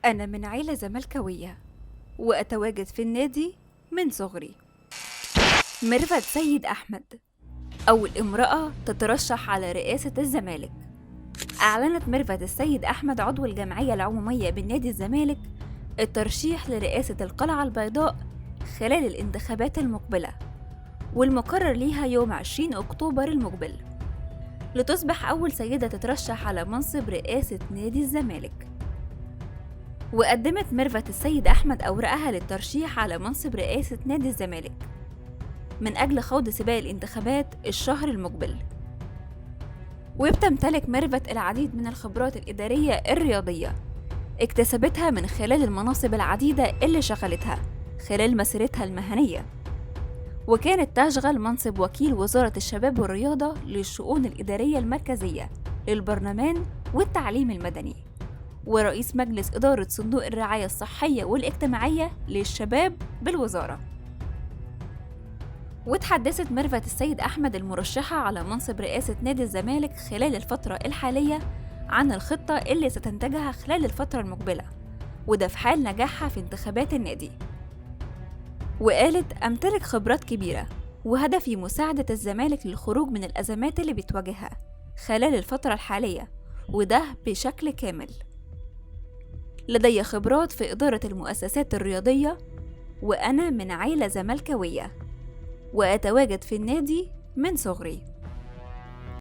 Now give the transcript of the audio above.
أنا من عيلة زملكاوية وأتواجد في النادي من صغري. ميرفت سيد أحمد أول امرأة تترشح على رئاسة الزمالك. أعلنت ميرفت السيد أحمد عضو الجمعية العمومية بالنادي الزمالك الترشيح لرئاسة القلعة البيضاء خلال الانتخابات المقبلة، والمقرر ليها يوم 20 أكتوبر المقبل، لتصبح أول سيدة تترشح على منصب رئاسة نادي الزمالك. وقدمت ميرفت السيد أحمد أوراقها للترشيح على منصب رئاسة نادي الزمالك من أجل خوض سباق الانتخابات الشهر المقبل. وبتمتلك ميرفت العديد من الخبرات الإدارية الرياضية اكتسبتها من خلال المناصب العديدة اللي شغلتها خلال مسيرتها المهنية، وكانت تشغل منصب وكيل وزارة الشباب والرياضة للشؤون الإدارية المركزية للبرلمان والتعليم المدني، ورئيس مجلس إدارة صندوق الرعاية الصحية والاجتماعية للشباب بالوزارة. وتحدثت ميرفت السيد أحمد المرشحة على منصب رئاسة نادي الزمالك خلال الفترة الحالية عن الخطة اللي ستنتجها خلال الفترة المقبلة، وده في حال نجاحها في انتخابات النادي. وقالت: أمتلك خبرات كبيرة وهدفي مساعدة الزمالك للخروج من الأزمات اللي بتواجهها خلال الفترة الحالية، وده بشكل كامل. لدي خبرات في إدارة المؤسسات الرياضية، وأنا من عيلة زملكاوية وأتواجد في النادي من صغري.